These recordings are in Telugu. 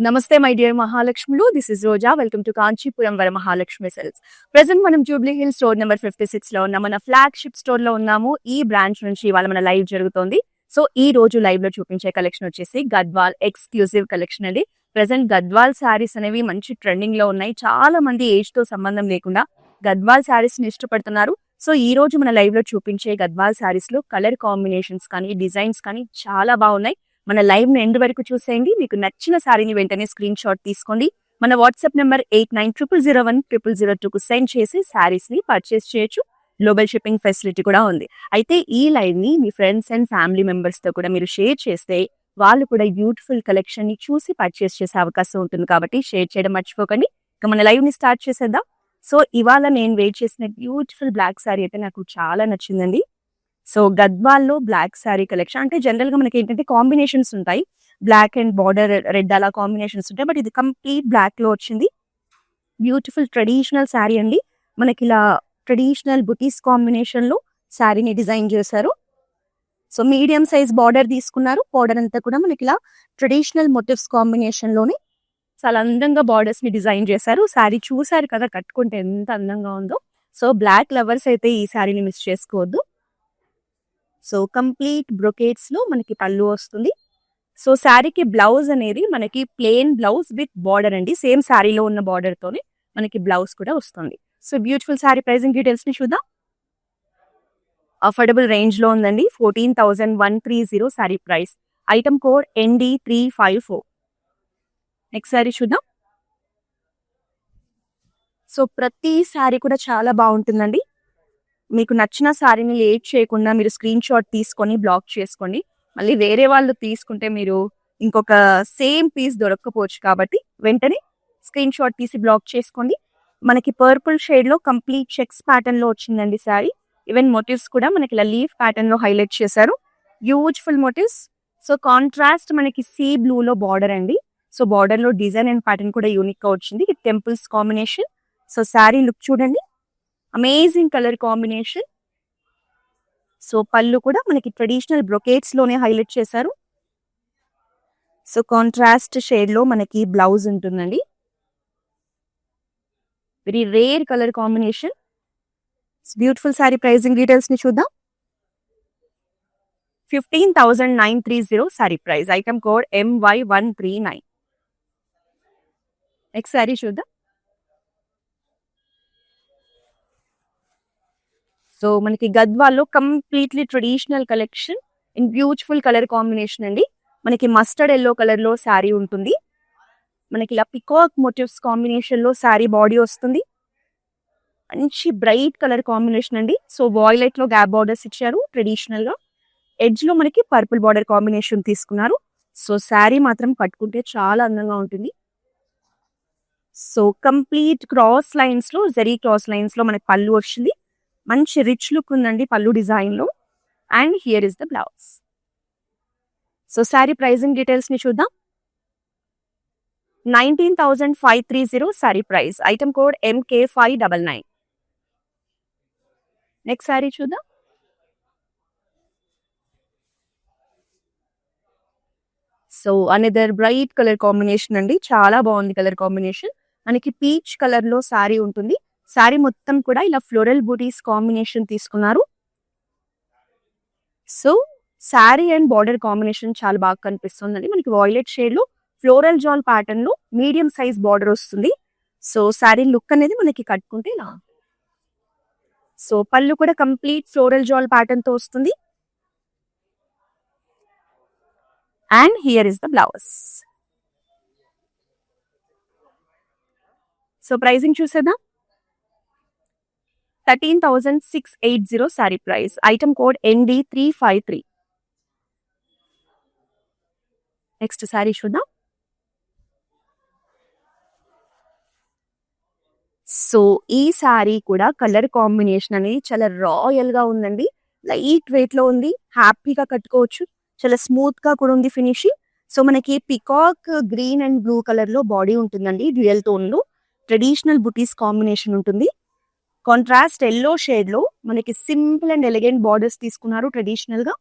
నమస్తే మై డియర్ మహాలక్ష్ములు. This is Roja. Welcome to Kanchipuram Vara Mahalakshmi Silks. Present మనం జూబ్లీ హిల్ స్టోర్ నెంబర్ 56 లో ఉన్నాం. మన ఫ్లాగ్షిప్ స్టోర్ లో ఉన్నాము. ఈ బ్రాంచ్ నుంచి ఇవాళ మన లైవ్ జరుగుతోంది. సో ఈ రోజు లైవ్ లో చూపించే కలెక్షన్ వచ్చేసి గద్వాల్ ఎక్స్క్లూజివ్ కలెక్షన్ అండి. ప్రెజెంట్ గద్వాల్ శారీస్ అనేవి మంచి ట్రెండింగ్ లో ఉన్నాయి. చాలా మంది ఏజ్ తో సంబంధం లేకుండా గద్వాల్ శారీస్ ని ఇష్టపడుతున్నారు. సో ఈ రోజు మన లైవ్ లో చూపించే గద్వాల్ శారీస్ లో కలర్ కాంబినేషన్స్ కానీ డిజైన్స్ కానీ చాలా బాగున్నాయి. మన లైవ్ ను ఎండ్ వరకు చూసేయండి. మీకు నచ్చిన శారీని వెంటనే స్క్రీన్ షాట్ తీసుకోండి. మన వాట్సాప్ నెంబర్ 8900010002 కు సెండ్ చేసి శారీస్ ని పర్చేస్ చేయొచ్చు. గ్లోబల్ షిప్పింగ్ ఫెసిలిటీ కూడా ఉంది. అయితే ఈ లైవ్ ని మీ ఫ్రెండ్స్ అండ్ ఫ్యామిలీ మెంబర్స్ తో కూడా మీరు షేర్ చేస్తే వాళ్ళు కూడా బ్యూటిఫుల్ కలెక్షన్ ని చూసి పర్చేస్ చేసే అవకాశం ఉంటుంది. కాబట్టి షేర్ చేయడం మర్చిపోకండి. ఇక మన లైవ్ ని స్టార్ట్ చేసేద్దాం. సో ఇవాళ నేను వెయిట్ చేసిన బ్యూటిఫుల్ బ్లాక్ శారీ అయితే నాకు చాలా నచ్చిందండి. సో గద్వాల్లో బ్లాక్ శారీ కలెక్షన్ అంటే జనరల్ గా మనకి ఏంటంటే కాంబినేషన్స్ ఉంటాయి. బ్లాక్ అండ్ బార్డర్ రెడ్ అలా కాంబినేషన్స్ ఉంటాయి. బట్ ఇది కంప్లీట్ బ్లాక్ లో వచ్చింది. బ్యూటిఫుల్ ట్రెడిషనల్ శారీ అండి. మనకి ఇలా ట్రెడిషనల్ బుటీస్ కాంబినేషన్ లో శారీని డిజైన్ చేశారు. సో మీడియం సైజ్ బార్డర్ తీసుకున్నారు. బార్డర్ అంతా కూడా మనకి ఇలా ట్రెడిషనల్ మోటివ్స్ కాంబినేషన్ లోనే చాలా అందంగా బార్డర్స్ ని డిజైన్ చేశారు. శారీ చూసారు కదా కట్టుకుంటే ఎంత అందంగా ఉందో. సో బ్లాక్ లవర్స్ అయితే ఈ శారీని మిస్ చేసుకోవద్దు. సో కంప్లీట్ బ్రొకేట్స్ లో మనకి పళ్ళు వస్తుంది. సో శారీకి బ్లౌజ్ అనేది మనకి ప్లెయిన్ బ్లౌజ్ విత్ బార్డర్ అండి. సేమ్ శారీలో ఉన్న బార్డర్ తోనే మనకి బ్లౌజ్ కూడా వస్తుంది. So beautiful sari pricing details ని చూద్దాం. అఫోర్డబుల్ రేంజ్ లో ఉందండి. 14,130 sari price. Item code ND354. Next sari చూద్దాం. సో ప్రతి శారీ కూడా చాలా బాగుంటుందండి. మీకు నచ్చిన శారీని లేట్ చేయకుండా మీరు స్క్రీన్ షాట్ తీసుకొని బ్లాక్ చేసుకోండి. మళ్ళీ వేరే వాళ్ళు తీసుకుంటే మీరు ఇంకొక సేమ్ పీస్ దొరక్కపోవచ్చు. కాబట్టి వెంటనే స్క్రీన్ షాట్ తీసి బ్లాక్ చేసుకోండి. మనకి పర్పుల్ షేడ్ లో కంప్లీట్ చెక్స్ ప్యాటర్న్ లో వచ్చిందండి శారీ. ఈవెన్ మోటివ్స్ కూడా మనకి ఇలా లీఫ్ ప్యాటర్న్ లో హైలైట్ చేశారు. Beautiful motifs. సో కాంట్రాస్ట్ మనకి సీ బ్లూ లో బార్డర్ అండి. సో బార్డర్ లో డిజైన్ అండ్ ప్యాటర్న్ కూడా యూనిక్ గా వచ్చింది. Temples combination. So sari look చూడండి. Amazing colour combination. సో పళ్ళు కూడా మనకి ట్రెడిషనల్ బ్రొకేట్స్ లోనే హైలైట్ చేశారు. సో కాంట్రాస్ట్ షేడ్ లో మనకి బ్లౌజ్ ఉంటుందండి. Very rare colour combination. Beautiful sari pricing details ని చూద్దాం. 15,930 sari price. Item code MY139. Next sari చూద్దాం. సో మనకి గద్వాల్లో completely traditional collection in beautiful colour combination అండి. మనకి మస్టర్డ్ ఎల్లో కలర్ లో శారీ ఉంటుంది. మనకి ఇలా పికాక్ మోటివ్స్ కాంబినేషన్ లో శారీ బాడీ వస్తుంది. మంచి బ్రైట్ కలర్ కాంబినేషన్ అండి. సో వాయిలెట్ లో గ్యాప్ బార్డర్స్ ఇచ్చారు ట్రెడిషనల్ గా. ఎడ్జ్ లో మనకి పర్పుల్ బార్డర్ కాంబినేషన్ తీసుకున్నారు. సో శారీ మాత్రం కట్టుకుంటే చాలా అందంగా ఉంటుంది. సో కంప్లీట్ క్రాస్ లైన్స్ లో జరీ క్రాస్ లైన్స్ లో మనకి పళ్ళు వచ్చింది. మంచి రిచ్ లుక్ ఉందండి పళ్ళు డిజైన్ లో. And here is the blouse. So sari pricing details ని చూద్దాం. 19,530 sari price. Item code MK599. Next sari చూద్దాం. So another bright colour combination అండి. చాలా బాగుంది కలర్ కాంబినేషన్. మనకి పీచ్ కలర్ లో శారీ ఉంటుంది. శారీ మొత్తం కూడా ఇలా ఫ్లోరల్ బూటీస్ కాంబినేషన్ తీసుకున్నారు. So sari and border combination చాలా బాగా కనిపిస్తుందండి. మనకి వాయిలెట్ షేడ్ లో ఫ్లోరల్ జాల్ ప్యాటర్న్ లో మీడియం సైజ్ బార్డర్ వస్తుంది. సో శారీ లుక్ అనేది మనకి కట్టుకుంటే ఇలా. సో పళ్ళు కూడా కంప్లీట్ ఫ్లోరల్ జాల్ ప్యాటర్న్ తో వస్తుంది. And here is the blouse. So pricing చూసేద్దాం. 13,680 sari price. Item code ND353. Next sari చూద్దాం. సో ఈ శారీ కూడా కలర్ కాంబినేషన్ అనేది చాలా రాయల్ గా ఉందండి. లైట్ వెయిట్ లో ఉంది. హ్యాపీగా కట్టుకోవచ్చు. చాలా స్మూత్ గా కూడా ఉంది ఫినిషింగ్. సో మనకి peacock green and blue colour లో బాడీ ఉంటుందండి. డ్యూయల్ టోన్ లో ట్రెడిషనల్ బుటీస్ కాంబినేషన్ ఉంటుంది. కాంట్రాస్ట్ ఎల్లో షేడ్ లో మనకి సింపుల్ అండ్ ఎలిగెంట్ బార్డర్స్ తీసుకున్నారు ట్రెడిషనల్ గా.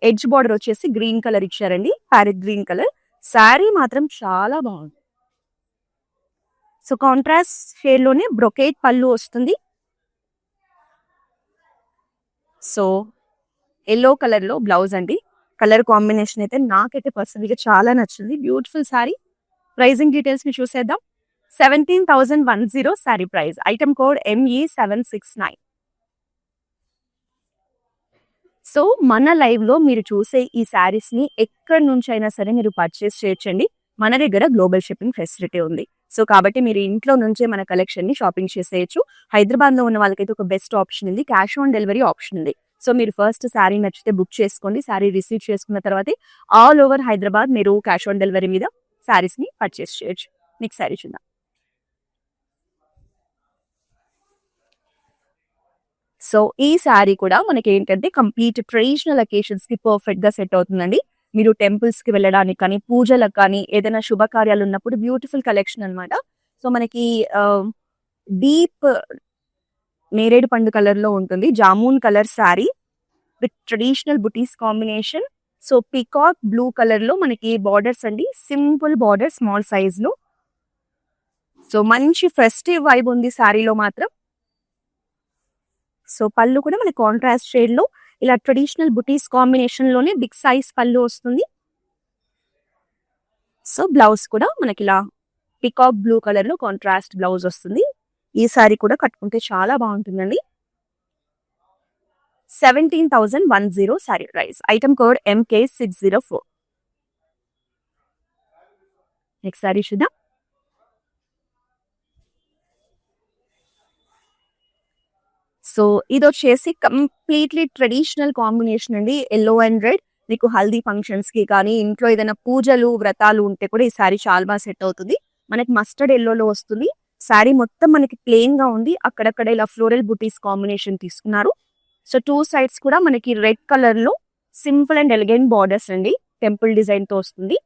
ఎడ్జ్ బార్డర్ వచ్చేసి గ్రీన్ కలర్ ఇచ్చారండి. Parrot green colour. శారీ మాత్రం చాలా బాగుంది. సో కాంట్రాస్ట్ షేడ్ లోనే బ్రొకేట్ పళ్ళు వస్తుంది. సో ఎల్లో కలర్ లో బ్లౌజ్ అండి. కలర్ కాంబినేషన్ అయితే నాకైతే పర్సనల్ గా చాలా నచ్చింది. బ్యూటిఫుల్ సారీ. ప్రైజింగ్ డీటెయిల్స్ ని చూసేద్దాం. 17,110 sorry price. Item code ME769. So మన లైవ్ లో మీరు చూసే ఈ శారీస్ ని ఎక్కడి నుంచి అయినా సరే మీరు పర్చేస్ చేయొచ్చండి. మన దగ్గర గ్లోబల్ షిప్పింగ్ ఫెసిలిటీ ఉంది. సో కాబట్టి మీరు ఇంట్లో నుంచే మన కలెక్షన్ ని షాపింగ్ చేసేయచ్చు. హైదరాబాద్ లో ఉన్న వాళ్ళకైతే ఒక బెస్ట్ ఆప్షన్ ఉంది, క్యాష్ ఆన్ డెలివరీ ఆప్షన్ ఉంది. సో మీరు ఫస్ట్ శారీ నచ్చితే బుక్ చేసుకోండి. శారీ రిసీవ్ చేసుకున్న తర్వాత ఆల్ ఓవర్ హైదరాబాద్ మీరు క్యాష్ ఆన్ డెలివరీ మీద శారీస్ ని పర్చేస్ చేయొచ్చు. నెక్స్ట్ శారీ చూద్దాం. సో ఈ శారీ కూడా మనకి ఏంటంటే కంప్లీట్ ట్రెడిషనల్ అకేషన్స్ కి పర్ఫెక్ట్ గా సెట్ అవుతుందండి. మీరు టెంపుల్స్ కి వెళ్ళడానికి కానీ, పూజలకు కానీ, ఏదైనా శుభకార్యాలు ఉన్నప్పుడు బ్యూటిఫుల్ కలెక్షన్ అన్నమాట. సో మనకి డీప్ నేరేడు పండు కలర్ లో ఉంటుంది. Jamun colour sari with traditional బుటీస్ combination. So peacock blue colour లో మనకి బార్డర్స్ అండి. సింపుల్ బార్డర్, స్మాల్ సైజ్ లో. సో మంచి ఫెస్టివ్ వైబ్ ఉంది శారీలో మాత్రం. సో పళ్ళు కూడా మనకి కాంట్రాస్ట్ షేడ్ లో ఇలా ట్రెడిషనల్ బుటీస్ కాంబినేషన్ లోనే బిగ్ సైజ్ పళ్ళు వస్తుంది. సో బ్లౌజ్ కూడా మనకి ఇలా పికాక్ బ్లూ కలర్ లో కాంట్రాస్ట్ బ్లౌజ్ వస్తుంది. ఈ సారీ కూడా కట్టుకుంటే చాలా బాగుంటుందండి. 17,110 sorry price. Item code MK604. Next sari చూద్దాం. సో ఇది వచ్చేసి కంప్లీట్లీ ట్రెడిషనల్ కాంబినేషన్ అండి. Yellow and red. మీకు హల్దీ ఫంక్షన్స్ కి కానీ, ఇంట్లో ఏదైనా పూజలు వ్రతాలు ఉంటే కూడా ఈ శారీ చాలా బాగా సెట్ అవుతుంది. మనకి మస్టర్డ్ ఎల్లోలో వస్తుంది. శారీ మొత్తం మనకి ప్లెయిన్ గా ఉంది. అక్కడక్కడ ఇలా ఫ్లోరల్ బుటీస్ కాంబినేషన్ తీసుకున్నారు. సో టూ సైడ్స్ కూడా మనకి రెడ్ కలర్ లో సింపుల్ అండ్ ఎలిగెంట్ బార్డర్స్ అండి. టెంపుల్ డిజైన్ తో వస్తుంది.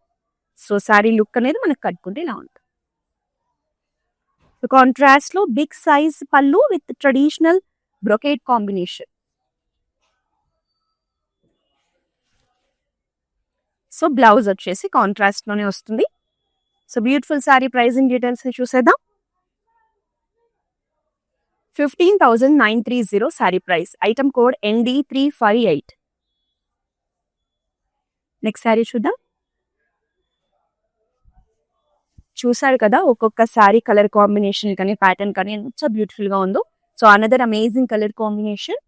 సో శారీ లుక్ అనేది మనకి కట్టుకుంటే ఇలా ఉంటుంది. కాంట్రాస్ట్ లో బిగ్ సైజ్ పళ్ళు with traditional brocade combination. So blouse వచ్చేసి కాంట్రాస్ట్ లోనే వస్తుంది. So beautiful sari pricing details ని చూసేద్దాం. 15,930 sari price. Item code ND358. Next sari చూద్దాం. చూసారు కదా ఒక్కొక్క సారీ కలర్ కాంబినేషన్ కానీ, ప్యాటర్న్ కానీ ఎంత బ్యూటిఫుల్ గా ఉందో. So another amazing colour combination.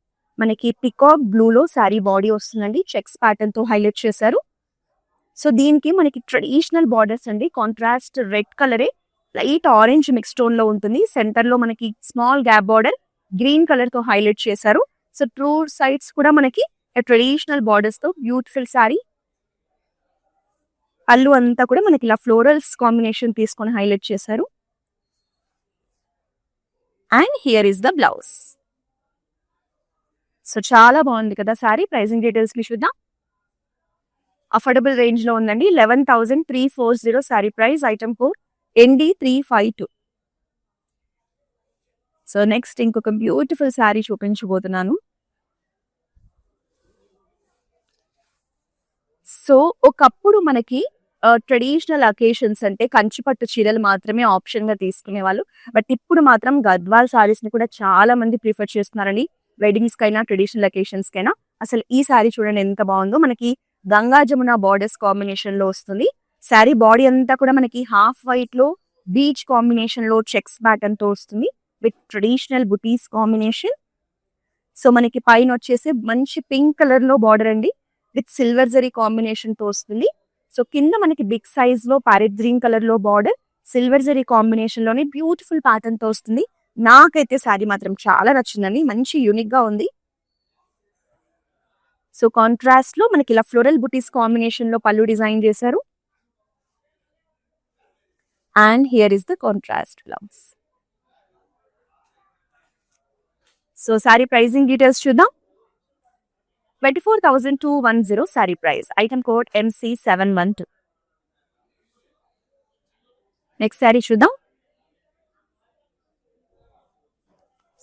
మనకి పికాక్ బ్లూ లో శారీ బాడీ వస్తుందండి. చెక్స్ ప్యాటర్న్ తో హైలైట్ చేశారు. సో దీనికి మనకి ట్రెడిషనల్ బార్డర్స్ అండి. కాంట్రాస్ట్ రెడ్ కలరే లైట్ ఆరెంజ్ మిక్స్ టోన్ లో ఉంటుంది. సెంటర్ లో మనకి small gap border green colour తో హైలైట్ చేశారు. సో టూ సైడ్స్ కూడా మనకి ట్రెడిషనల్ బార్డర్స్ తో బ్యూటిఫుల్ శారీ. పళ్ళు అంతా కూడా మనకి ఇలా ఫ్లోరల్స్ కాంబినేషన్ తీసుకొని హైలైట్ చేశారు. And here is the blouse. So చాలా బాగుంది కదా సారీ. ప్రైజింగ్ డీటెయిల్స్ ని చూద్దాం. అఫోర్డబుల్ రేంజ్ లో ఉందండి. 11,340 sorry price. Item code ND352. So next ఇంకొక బ్యూటిఫుల్ సారీ చూపించబోతున్నాను. సో ఒకప్పుడు మనకి ట్రెడిషనల్ అకేషన్స్ అంటే కంచిపట్టు చీరలు మాత్రమే ఆప్షన్ గా తీసుకునేవాళ్ళు. బట్ ఇప్పుడు మాత్రం గద్వాల్ సారీస్ ని కూడా చాలా మంది ప్రిఫర్ చేస్తున్నారండి. వెడ్డింగ్స్ కైనా, ట్రెడిషనల్ అకేషన్స్ కైనా. అసలు ఈ సారీ చూడండి ఎంత బాగుందో. మనకి గంగా జమున బార్డర్స్ కాంబినేషన్ లో వస్తుంది. శారీ బాడీ అంతా కూడా మనకి హాఫ్ వైట్ లో బీచ్ కాంబినేషన్ లో చెక్స్ ప్యాటర్న్ తో వస్తుంది విత్ ట్రెడిషనల్ బుటీస్ కాంబినేషన్. సో మనకి పైన వచ్చేసి మంచి పింక్ కలర్ లో బార్డర్ అండి విత్ సిల్వర్ జరీ కాంబినేషన్ తో వస్తుంది. సో కింద మనకి బిగ్ సైజ్ లో ప్యారెట్ గ్రీన్ కలర్ లో బార్డర్ సిల్వర్ జరీ కాంబినేషన్ లోనే బ్యూటిఫుల్ ప్యాటర్న్ తో వస్తుంది. నాకైతే శారీ మాత్రం చాలా నచ్చిందండి. మంచి యూనిక్ గా ఉంది. సో కాంట్రాస్ట్ లో మనకి ఇలా ఫ్లోరల్ బుటీస్ కాంబినేషన్ లో పళ్ళు డిజైన్ చేశారు. And here is the contrast blouse. So sari pricing details చూద్దాం. 24,210 sari price. Item code MC712. Next sari చూద్దాం.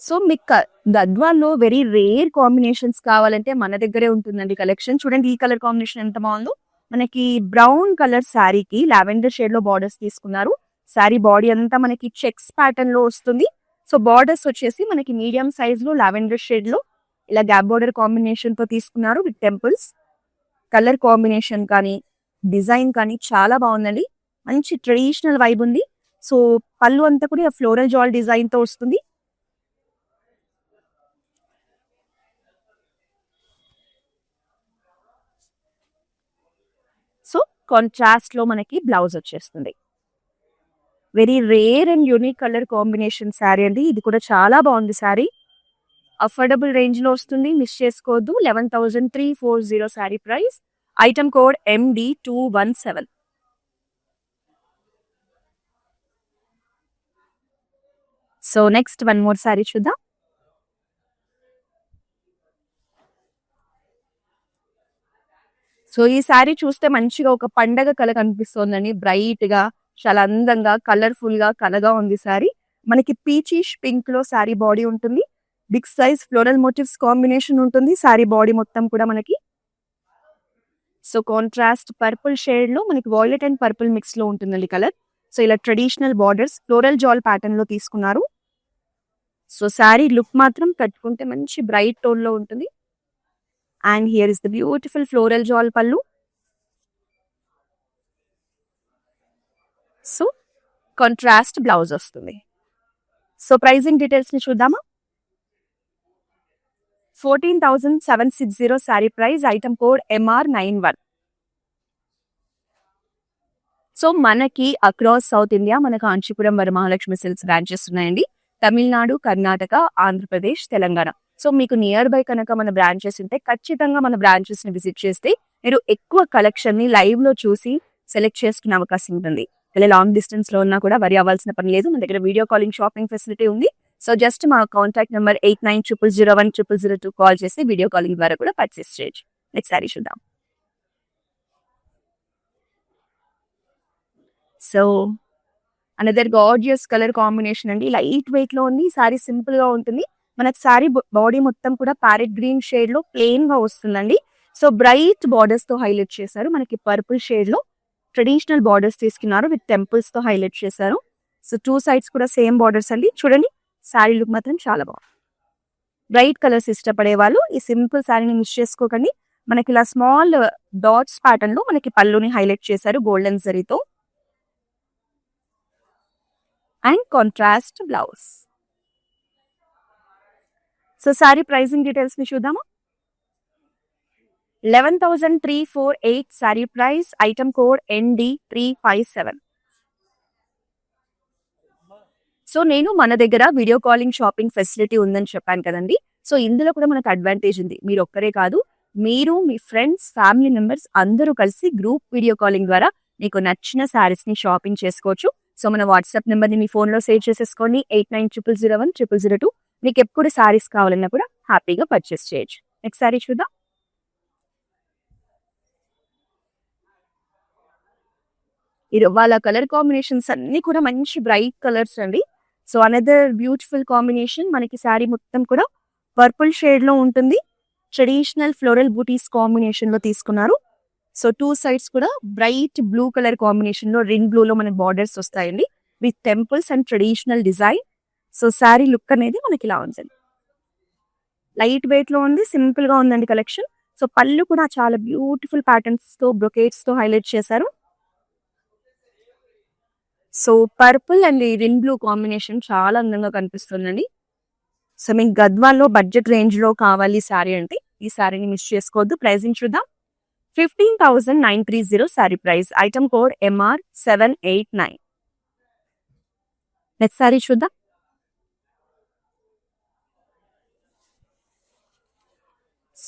సో మీకు గద్వాల్లో వెరీ రేర్ కాంబినేషన్స్ కావాలంటే మన దగ్గరే ఉంటుందండి కలెక్షన్. చూడండి ఈ కలర్ కాంబినేషన్ ఎంత బాగుందో. మనకి బ్రౌన్ కలర్ శారీకి లావెండర్ షేడ్ లో బార్డర్స్ తీసుకున్నారు. శారీ బాడీ అంతా మనకి చెక్స్ ప్యాటర్న్ లో వస్తుంది. సో బార్డర్స్ వచ్చేసి మనకి మీడియం సైజ్ లో లావెండర్ షేడ్ లో ఇలా గ్యాప్ బార్డర్ కాంబినేషన్ తో తీసుకున్నారు విత్ టెంపుల్స్. కలర్ కాంబినేషన్ కానీ డిజైన్ కానీ చాలా బాగుందండి. మంచి ట్రెడిషనల్ వైబ్ ఉంది. సో పళ్ళు అంతా కూడా ఫ్లోరల్ జాల్ డిజైన్ తో వస్తుంది. సో కాంట్రాస్ట్ లో మనకి బ్లౌజ్ వచ్చేస్తుంది. Very rare and unique colour combination sari అండి. ఇది కూడా చాలా బాగుంది శారీ. అఫోర్డబుల్ రేంజ్ లో వస్తుంది, మిస్ చేసుకోవద్దు. 11,340 sari price. Item code MD217. So next one more sari చూద్దాం. సో ఈ శారీ చూస్తే మంచిగా ఒక పండగ కళ కనిపిస్తోందండి. బ్రైట్ గా, చాలా అందంగా, కలర్ఫుల్ గా, కలగా ఉంది శారీ. మనకి పీచిష్ పింక్ లో శారీ బాడీ ఉంటుంది. Big size floral motifs combination ఉంటుంది శారీ బాడీ మొత్తం కూడా మనకి. సో కాంట్రాస్ట్ పర్పుల్ షేడ్ లో మనకి వాయిలెట్ అండ్ పర్పుల్ మిక్స్ లో ఉంటుందండి కలర్. సో ఇలా ట్రెడిషనల్ బార్డర్స్ ఫ్లోరల్ జాల్ ప్యాటర్న్ లో తీసుకున్నారు. సో శారీ లుక్ మాత్రం కట్టుకుంటే మంచి బ్రైట్ టోన్ లో ఉంటుంది. And here is the beautiful floral జాల్ పళ్ళు. సో కాంట్రాస్ట్ బ్లౌజ్ వస్తుంది. సో ప్రైజింగ్ డీటెయిల్స్ ని చూద్దామా. 14,760 sari price. Item code MR91. So మనకి అక్రాస్ సౌత్ ఇండియా మన కాంచీపురం వరమహాలక్ష్మి సిల్క్స్ బ్రాంచెస్ ఉన్నాయండి. తమిళనాడు, కర్ణాటక, ఆంధ్రప్రదేశ్, తెలంగాణ. సో మీకు నియర్ బై కనుక మన బ్రాంచెస్ ఉంటే ఖచ్చితంగా మన బ్రాంచెస్ ని విజిట్ చేస్తే మీరు ఎక్కువ కలెక్షన్ ని లైవ్ లో చూసి సెలెక్ట్ చేసుకునే అవకాశం ఉంటుంది. ఇలా లాంగ్ డిస్టెన్స్ లో ఉన్నా కూడా వరి అవ్వాల్సిన పని లేదు. మన దగ్గర వీడియో కాలింగ్ షాపింగ్ ఫెసిలిటీ ఉంది. సో జస్ట్ మా కాంటాక్ట్ నెంబర్ 8900010002 కాల్ చేసి వీడియో కాలింగ్ ద్వారా కూడా పర్చేస్ చేయొచ్చు. నెక్స్ట్ సారీ చూద్దాం. So another gorgeous colour combination అండి. లైట్ వెయిట్ లో ఉంది. సారీ సింపుల్ గా ఉంటుంది. మనకి సారీ బాడీ మొత్తం కూడా ప్యారెట్ గ్రీన్ షేడ్ లో ప్లెయిన్ గా వస్తుందండి. సో బ్రైట్ బార్డర్స్ తో హైలైట్ చేశారు. మనకి పర్పుల్ షేడ్ లో ట్రెడిషనల్ బార్డర్స్ తీసుకున్నారు విత్ టెంపుల్స్ తో హైలైట్ చేశారు. సో టూ సైడ్స్ కూడా సేమ్ బార్డర్స్ అండి. చూడండి శారీ లుక్ మాత్రం చాలా బాగుంది. బ్రైట్ కలర్స్ ఇష్టపడే వాళ్ళు ఈ సింపుల్ శారీని మిస్ చేసుకోకండి. మనకి ఇలా స్మాల్ డాట్స్ ప్యాటర్న్ లో మనకి పళ్ళుని హైలైట్ చేశారు గోల్డెన్ జరీతో. And contrast blouse. So sari pricing details ని చూద్దామా. 11,348 sari price. Item code ND357. So నేను మన దగ్గర వీడియో కాలింగ్ షాపింగ్ ఫెసిలిటీ ఉందని చెప్పాను కదండి. సో ఇందులో కూడా మనకు అడ్వాంటేజ్ ఉంది. మీరు ఒక్కరే కాదు, మీరు మీ ఫ్రెండ్స్, ఫ్యామిలీ మెంబర్స్ అందరూ కలిసి గ్రూప్ వీడియో కాలింగ్ ద్వారా మీకు నచ్చిన శారీస్ ని షాపింగ్ చేసుకోవచ్చు. సో మన వాట్సాప్ నెంబర్ ని మీ ఫోన్ లో సేవ్ చేసేసుకోండి. 8900010002. మీకు ఎప్పుడు శారీస్ కావాలన్నా కూడా హ్యాపీగా పర్చేస్ చేయొచ్చు. నెక్స్ట్ శారీ చూద్దాం. వాళ్ళ కలర్ కాంబినేషన్స్ అన్ని కూడా మంచి బ్రైట్ కలర్స్ అండి. So another beautiful combination. మనకి శారీ మొత్తం కూడా పర్పుల్ షేడ్ లో ఉంటుంది. ట్రెడిషనల్ ఫ్లోరల్ బూటీస్ కాంబినేషన్ లో తీసుకున్నారు. సో టూ సైడ్స్ కూడా బ్రైట్ బ్లూ కలర్ కాంబినేషన్ లో రింగ్ బ్లూ లో మనకి బార్డర్స్ వస్తాయండి with temples and traditional design. So sari look అనేది మనకి ఇలా ఉంటుంది. లైట్ వెయిట్ లో ఉంది, సింపుల్ గా ఉందండి కలెక్షన్. సో పళ్ళు కూడా చాలా బ్యూటిఫుల్ ప్యాటర్న్స్ తో బ్రొకేట్స్ తో హైలైట్ చేశారు. So purple and ring blue combination చాలా అందంగా కనిపిస్తుందండి. సో మీకు గద్వాల్లో బడ్జెట్ రేంజ్ లో కావాలి శారీ అంటే ఈ శారీని మిస్ చేసుకోవద్దు. ప్రైజింగ్ చూద్దాం. 15,930 sari price. Item code MR789. Next sari చూద్దాం.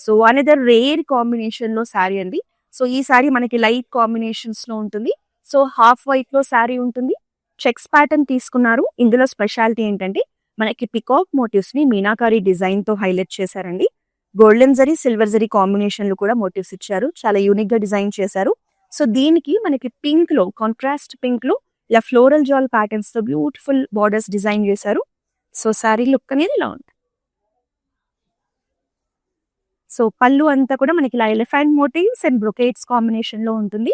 సో అనదర్ రేర్ కాంబినేషన్ లో శారీ అండి. సో ఈ శారీ మనకి లైట్ కాంబినేషన్స్ లో ఉంటుంది. సో హాఫ్ వైట్ లో శారీ ఉంటుంది. చెక్స్ ప్యాటర్న్ తీసుకున్నారు. ఇందులో స్పెషాలిటీ ఏంటంటే మనకి పికాక్ మోటివ్స్ ని మీనాకారి డిజైన్ తో హైలైట్ చేశారండి. గోల్డెన్ జరీ, సిల్వర్ జరీ కాంబినేషన్లు కూడా మోటివ్స్ ఇచ్చారు. చాలా యూనిక్ గా డిజైన్ చేశారు. సో దీనికి మనకి పింక్ లో, కాంట్రాస్ట్ పింక్ లో ఇలా ఫ్లోరల్ జాల్ ప్యాటర్న్స్ తో బ్యూటిఫుల్ బార్డర్స్ డిజైన్ చేశారు. సో శారీ లుక్ అనేది ఇలా ఉంది. సో పళ్ళు అంతా కూడా మనకి ఇలా elephant motifs and brocades combination లో ఉంటుంది.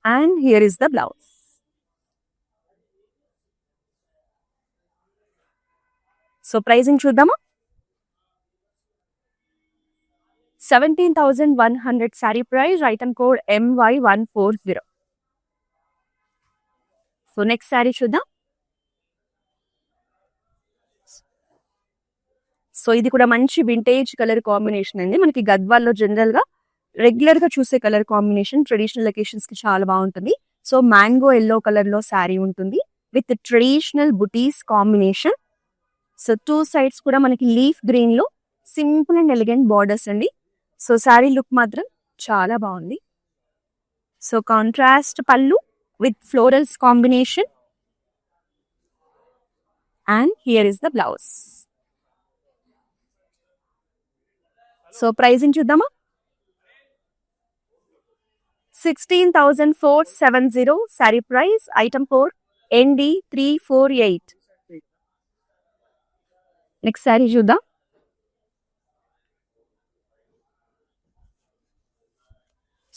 And here is the blouse. So pricing చూద్దామా. 17,100 sari price, item code MY140. So next sari చూద్దాం. సో ఇది కూడా మంచి వింటేజ్ కలర్ కాంబినేషన్ అండి. మనకి గద్వాల్లో జనరల్ గా రెగ్యులర్ గా చూసే కలర్ కాంబినేషన్, ట్రెడిషనల్ అకేషన్స్ కి చాలా బాగుంటుంది. సో మ్యాంగో ఎల్లో కలర్ లో శారీ ఉంటుంది విత్ ట్రెడిషనల్ బుటీస్ కాంబినేషన్. సో టూ సైడ్స్ కూడా మనకి లీఫ్ గ్రీన్ లో సింపుల్ అండ్ ఎలిగెంట్ బార్డర్స్ అండి. సో శారీ లుక్ మాత్రం చాలా బాగుంది. సో కాంట్రాస్ట్ పళ్ళు with florals combination and here is the blouse. So pricing చూద్దామా. 16,470 sari price, item code ND348. Next sari చూద్దాం.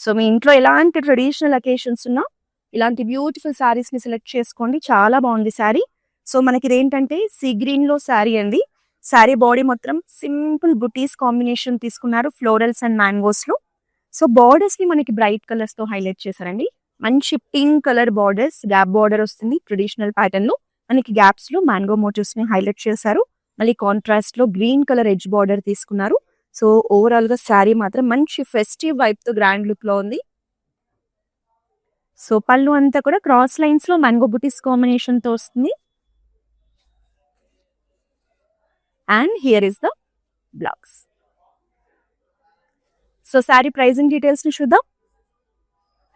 సో మీ ఇంట్లో ఎలాంటి ట్రెడిషనల్ అకేషన్స్ ఉన్నా ఇలాంటి బ్యూటిఫుల్ శారీస్ ని సెలెక్ట్ చేసుకోండి. చాలా బాగుంది శారీ. సో మనకి ఇదేంటంటే సీ గ్రీన్ లో శారీ అండి. శారీ బాడీ మొత్తం సింపుల్ బుటీస్ కాంబినేషన్ తీసుకున్నారు, ఫ్లోరల్స్ అండ్ మ్యాంగోస్ లో. సో బార్డర్స్ ని మనకి బ్రైట్ కలర్స్ తో హైలైట్ చేశారండి. మంచి pink colour borders, gap border వస్తుంది ట్రెడిషనల్ ప్యాటర్న్ లో. మనకి గ్యాప్స్ లో మ్యాంగో మోటివ్స్ ని హైలైట్ చేశారు. మళ్ళీ కాంట్రాస్ట్ లో గ్రీన్ కలర్ ఎడ్జ్ బార్డర్ తీసుకున్నారు. సో ఓవరాల్ గా శారీ మాత్రం మంచి ఫెస్టివ్ వైప్ తో గ్రాండ్ లుక్ లో ఉంది. సో పళ్ళు అంతా కూడా క్రాస్ లైన్స్ లో మ్యాంగో బుటీస్ కాంబినేషన్ తో వస్తుంది. And here is the blouse. So sari pricing details ని చూద్దాం.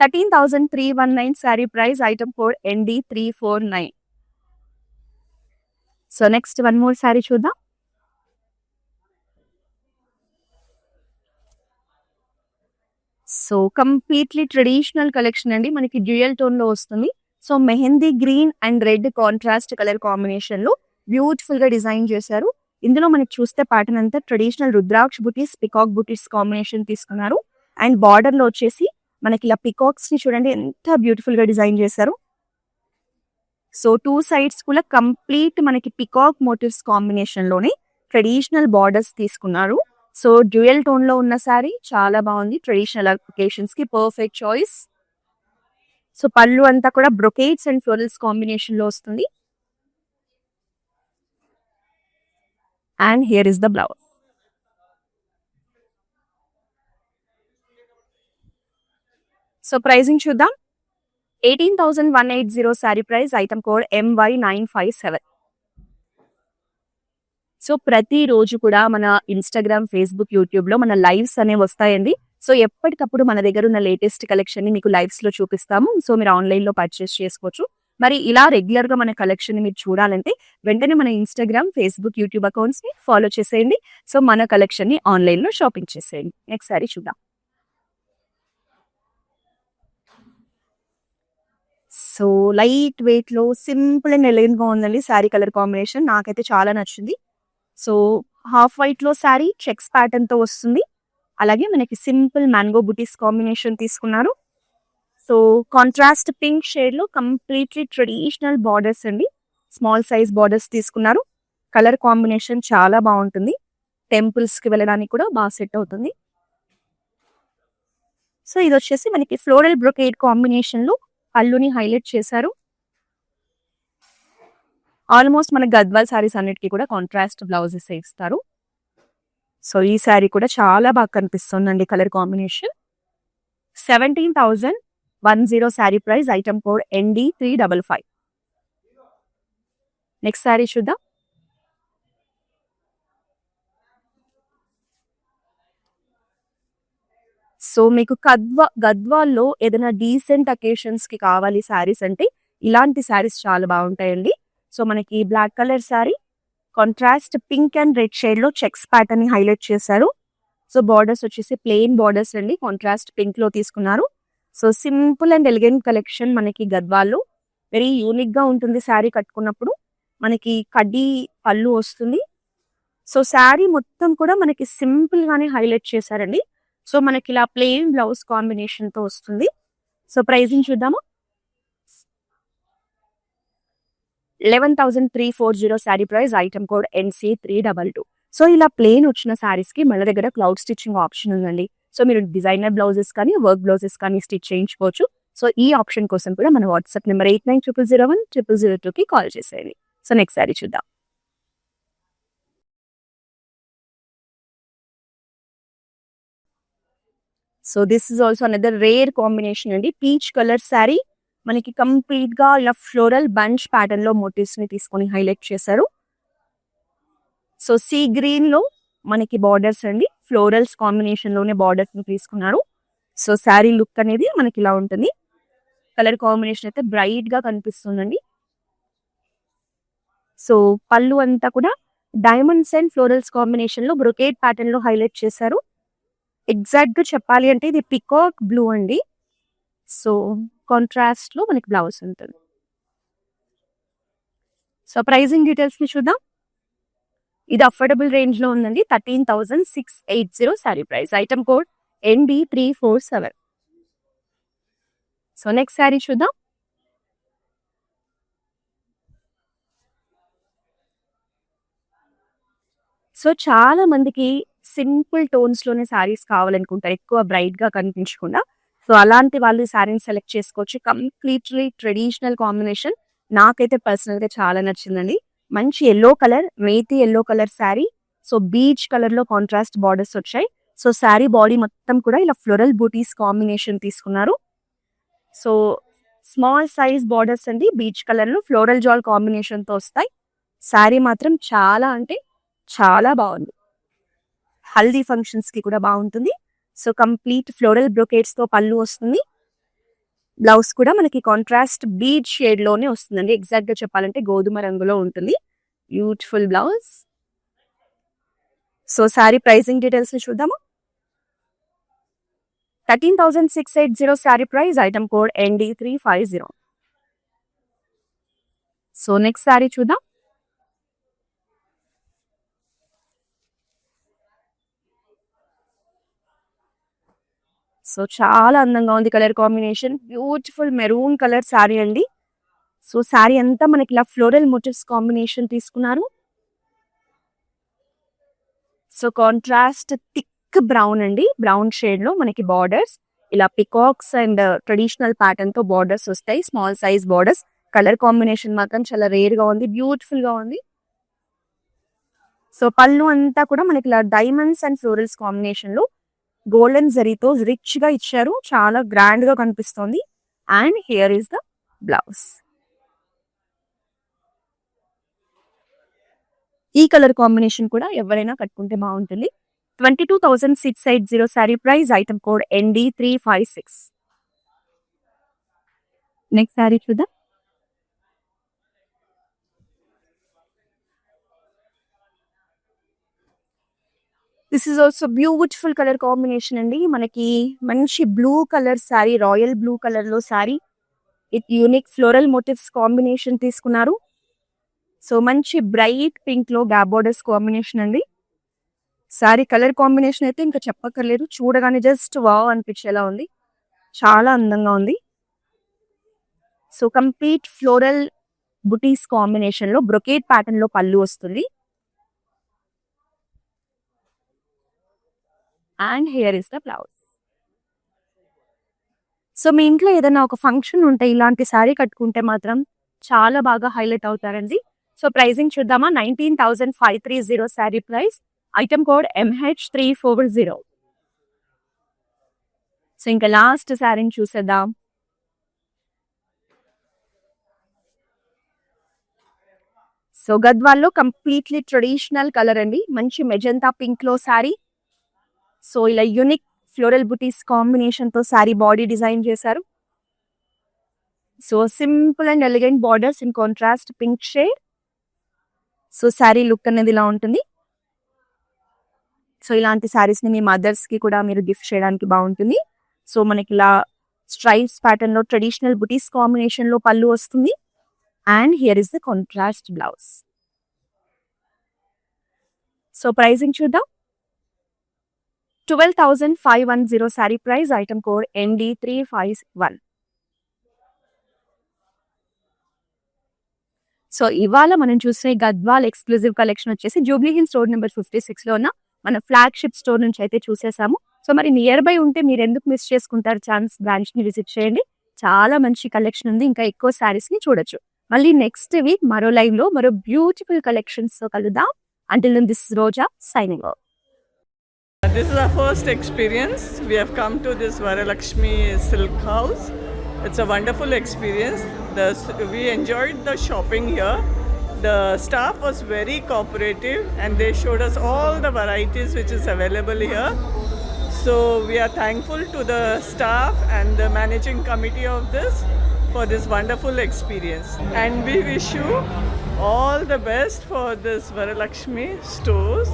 13,319 sari price, item code ND349. So next one more sari చూద్దాం. సో కంప్లీట్లీ ట్రెడిషనల్ కలెక్షన్ అండి. మనకి డ్యూయల్ టోన్ లో వస్తుంది. So mehndi green and red contrast colour combination లో బ్యూటిఫుల్ గా డిజైన్ చేశారు. ఇందులో మనకి చూస్తే ప్యాటర్న్ అంతా ట్రెడిషనల్ రుద్రాక్ష బుటీస్, పికాక్ బుటీస్ కాంబినేషన్ తీసుకున్నారు. అండ్ బార్డర్ లో వచ్చేసి మనకి ఇలా పికాక్స్ ని చూడండి ఎంత బ్యూటిఫుల్ గా డిజైన్ చేశారు. సో టూ సైడ్స్ కూడా కంప్లీట్ మనకి పికాక్ మోటివ్స్ కాంబినేషన్ లోనే ట్రెడిషనల్ బార్డర్స్ తీసుకున్నారు. సో డ్యూయల్ టోన్ లో ఉన్న శారీ చాలా బాగుంది. ట్రెడిషనల్ అకేషన్స్ కి పర్ఫెక్ట్ చాయిస్. సో పళ్ళు అంతా కూడా బ్రొకేట్స్ అండ్ ఫ్లోరల్స్ కాంబినేషన్ లో వస్తుంది. And here is the blouse. So pricing చూద్దాం. 18,180 sari price, item code MY957. So ప్రతి రోజు కూడా మన ఇన్స్టాగ్రామ్, ఫేస్బుక్, యూట్యూబ్ లో మన లైవ్స్ అనేవి వస్తాయండి. సో ఎప్పటికప్పుడు మన దగ్గర ఉన్న లేటెస్ట్ కలెక్షన్ ని మీకు లైవ్స్ లో చూపిస్తాము. సో మీరు ఆన్లైన్ లో పర్చేస్ చేసుకోవచ్చు. మరి ఇలా రెగ్యులర్ గా మన కలెక్షన్ ని మీరు చూడాలంటే వెంటనే మన ఇన్స్టాగ్రామ్, ఫేస్బుక్, యూట్యూబ్ అకౌంట్స్ ని ఫాలో చేసేయండి. సో మన కలెక్షన్ ని ఆన్లైన్ లో షాపింగ్ చేసేయండి. నెక్స్ట్ సారీ చూద్దాం. సో లైట్ వెయిట్ లో సింపుల్ అండ్ ఎలిగెంట్ గా ఉందండి శారీ కలర్ కాంబినేషన్. నాకైతే చాలా నచ్చింది. సో హాఫ్ వైట్ లో శారీ చెక్స్ ప్యాటర్న్ తో వస్తుంది. అలాగే మనకి సింపుల్ మ్యాంగో బుటీస్ కాంబినేషన్ తీసుకున్నారు. సో కాంట్రాస్ట్ పింక్ షేడ్ లో కంప్లీట్లీ ట్రెడిషనల్ బార్డర్స్ అండి. స్మాల్ సైజ్ బార్డర్స్ తీసుకున్నారు. కలర్ కాంబినేషన్ చాలా బాగుంటుంది. టెంపుల్స్ కి వెళ్ళడానికి కూడా బాగా సెట్ అవుతుంది. సో ఇది వచ్చేసి మనకి ఫ్లోరల్ బ్రొకేడ్ కాంబినేషన్ లో పళ్ళుని హైలైట్ చేశారు. ఆల్మోస్ట్ మన గద్వాల్ శారీస్ అన్నిటికీ కూడా కాంట్రాస్ట్ బ్లౌజెస్ ఇస్తారు. సో ఈ శారీ కూడా చాలా బాగా కనిపిస్తుందండి colour combination. 17,110 sari price, item code ND355. Next sari చూద్దాం. సో మీకు గద్వాల్లో ఏదైనా డీసెంట్ అకేషన్స్ కి కావాలి శారీస్ అంటే ఇలాంటి శారీస్ చాలా బాగుంటాయండి. సో మనకి black colour sari contrast pink and red shade లో చెక్స్ ప్యాటర్న్ ని హైలైట్ చేశారు. సో బార్డర్స్ వచ్చేసి ప్లెయిన్ బార్డర్స్ అండి, కాంట్రాస్ట్ పింక్ లో తీసుకున్నారు. So simple and elegant collection మనకి గద్వాల్లో. వెరీ యూనిక్ గా ఉంటుంది శారీ కట్టుకున్నప్పుడు. మనకి కడ్డీ పళ్ళు వస్తుంది. సో శారీ మొత్తం కూడా మనకి సింపుల్ గానే హైలైట్ చేశారండి. సో మనకి ఇలా ప్లెయిన్ బ్లౌజ్ కాంబినేషన్ తో వస్తుంది. సో ప్రైజింగ్ చూద్దాము. 11,340 sari price, item code NC322. So ఇలా ప్లేన్ వచ్చిన శారీస్ కి మన దగ్గర క్లౌడ్ స్టిచ్చింగ్ ఆప్షన్ ఉందండి. సో మీరు డిజైనర్ బ్లౌజెస్ కానీ వర్క్ బ్లౌజెస్ కానీ స్టిచ్ చేయించుకోవచ్చు. సో ఈ ఆప్షన్ కోసం కూడా మన వాట్సాప్ నెంబర్ 8900010002కి కాల్ చేసేయండి. సో నెక్స్ట్ శారీ చూద్దాం. So this is also another rare combination అండి. పీచ్ కలర్ శారీ, మనకి కంప్లీట్ గా ఇలా ఫ్లోరల్ బంచ్ ప్యాటర్న్ లో మోటివ్స్ ని తీసుకొని హైలైట్ చేశారు. సో సీ గ్రీన్ లో మనకి బార్డర్స్ అండి, ఫ్లోరల్స్ కాంబినేషన్ లోనే బార్డర్స్ ని తీసుకున్నారు. సో శారీ లుక్ అనేది మనకి ఇలా ఉంటుంది. కలర్ కాంబినేషన్ అయితే బ్రైట్ గా కనిపిస్తుందండి. సో పళ్ళు అంతా కూడా డైమండ్స్ అండ్ ఫ్లోరల్స్ కాంబినేషన్ లో బ్రొకేట్ ప్యాటర్న్ లో హైలైట్ చేశారు. ఎగ్జాక్ట్ గా చెప్పాలి అంటే ఇది పికాక్ బ్లూ అండి. సో కాంట్రాస్ట్ లో మనకి బ్లౌజ్ ఉంటుంది. సో ప్రైజింగ్ డీటెయిల్స్ ని చూద్దాం. ఇది అఫోర్డబుల్ రేంజ్ లో ఉందండి. 13,680 sari price, item code ND347. So next sari చూద్దాం. సో చాలా మందికి సింపుల్ టోన్స్ లోనే శారీస్ కావాలనుకుంటారు, ఎక్కువ బ్రైట్ గా కనిపించకుండా. సో అలాంటి వాళ్ళు ఈ శారీని సెలెక్ట్ చేసుకోవచ్చు. Completely traditional combination. నాకైతే పర్సనల్ గా చాలా నచ్చిందండి. మంచి yellow colour, methi yellow colour sari. So beach colour లో కాంట్రాస్ట్ బార్డర్స్ వచ్చాయి. సో శారీ బాడీ మొత్తం కూడా ఇలా ఫ్లోరల్ బూటీస్ కాంబినేషన్ తీసుకున్నారు. సో స్మాల్ సైజ్ బార్డర్స్ అండి, బీచ్ కలర్ లో ఫ్లోరల్ జాల్ కాంబినేషన్ తో వస్తాయి. శారీ మాత్రం చాలా అంటే చాలా బాగుంది. హల్దీ ఫంక్షన్స్ కి కూడా బాగుంటుంది. సో కంప్లీట్ ఫ్లోరల్ బ్రొకేట్స్ తో పళ్ళు వస్తుంది. బ్లౌజ్ కూడా మనకి కాంట్రాస్ట్ బీచ్ షేడ్ లోనే వస్తుందండి. ఎగ్జాక్ట్ గా చెప్పాలంటే గోధుమ రంగులో ఉంటుంది. Beautiful blouse. So sari pricing details ని చూద్దాము. 13,680 sari price, item code ND350. So next sari చూద్దాం. సో చాలా అందంగా ఉంది colour combination. Beautiful maroon colour sari అండి. సో శారీ అంతా మనకి ఇలా ఫ్లోరల్ మోటివ్స్ కాంబినేషన్ తీసుకున్నారు. సో కాంట్రాస్ట్ థిక్ బ్రౌన్ అండి, బ్రౌన్ షేడ్ లో మనకి బార్డర్స్ ఇలా పికాక్స్ అండ్ ట్రెడిషనల్ ప్యాటర్న్ తో బార్డర్స్ వస్తాయి. Small size borders. Colour combination మాత్రం చాలా రేర్ గా ఉంది, బ్యూటిఫుల్ గా ఉంది. సో పళ్ళు అంతా కూడా మనకి ఇలా డైమండ్స్ అండ్ ఫ్లోరల్స్ కాంబినేషన్ లో గోల్డెన్ జరీతో రిచ్ గా ఇచ్చారు. చాలా గ్రాండ్ గా కనిపిస్తోంది. And here is the blouse. ఈ కలర్ కాంబినేషన్ కూడా ఎవరైనా కట్టుకుంటే బాగుంటుంది. 22,680 sari price, item code ND356. Next sari చూద్దాం. This is also beautiful colour combination అండి. మనకి మంచి blue colour sari, royal blue colour లో sari. It unique floral motifs combination తీసుకున్నారు. సో మంచి బ్రైట్ పింక్ లో గ్యాప్ బోర్డర్స్ కాంబినేషన్ అండి. శారీ కలర్ కాంబినేషన్ అయితే ఇంకా చెప్పక్కర్లేదు, చూడగానే జస్ట్ వావ్ అనిపించేలా ఉంది. చాలా అందంగా ఉంది. సో కంప్లీట్ ఫ్లోరల్ బుటీస్ కాంబినేషన్ లో బ్రొకేట్ ప్యాటర్న్ లో పళ్ళు వస్తుంది. And here is the blouse. So మీ ఇంట్లో ఏదైనా ఒక ఫంక్షన్ ఉంటే ఇలాంటి శారీ కట్టుకుంటే మాత్రం చాలా బాగా హైలైట్ అవుతారండి. సో ప్రైజింగ్ చూద్దామా. 19,530 sari price, item code MH340. So ఇంకా లాస్ట్ శారీని చూసేద్దాం. సో గద్వాల్లో కంప్లీట్లీ ట్రెడిషనల్ కలర్ అండి. మంచి మెజంతా పింక్ లో శారీ. సో ఇలా యూనిక్ ఫ్లోరల్ బుటీస్ కాంబినేషన్ తో శారీ బాడీ డిజైన్ చేశారు. So simple and elegant borders in contrast pink shade. So sari look అనేది ఇలా ఉంటుంది. సో ఇలాంటి శారీస్ ని మీ మదర్స్ కి కూడా మీరు గిఫ్ట్ చేయడానికి బాగుంటుంది. సో మనకి ఇలా స్ట్రైప్స్ ప్యాటర్న్ లో ట్రెడిషనల్ బుటీస్ కాంబినేషన్ లో పళ్ళు వస్తుంది. And here is the contrast blouse. So pricing చూద్దాం. 12,510 sari price, item code ND351. So ఇవాళ మనం చూసే గద్వాల్ ఎక్స్క్లూజివ్ కలెక్షన్ వచ్చేసి జూబ్లీ హిల్స్ రోడ్ నెంబర్ 56 లో ఉన్న మన ఫ్లాగ్షిప్ స్టోర్ నుంచి అయితే చూసేసాము. సో మరి నియర్ బై ఉంటే మీరు ఎందుకు మిస్ చేసుకుంటారు ఛాన్స్, బ్రాంచ్ ని విజిట్ చేయండి. చాలా మంచి కలెక్షన్ ఉంది, ఇంకా ఎక్కువ శారీస్ ని చూడొచ్చు. మళ్ళీ నెక్స్ట్ వీక్ మరో లైవ్ లో మరో బ్యూటిఫుల్ కలెక్షన్స్ తో కలుద్దాం. Until then, this is Roja signing off. This is our first experience. We have come to this Varalakshmi Silk House. It's a wonderful experience. We enjoyed the shopping here. The staff was very cooperative and they showed us all the varieties which is available here. So we are thankful to the staff and the managing committee of this for this wonderful experience. And we wish you all the best for this Varalakshmi stores.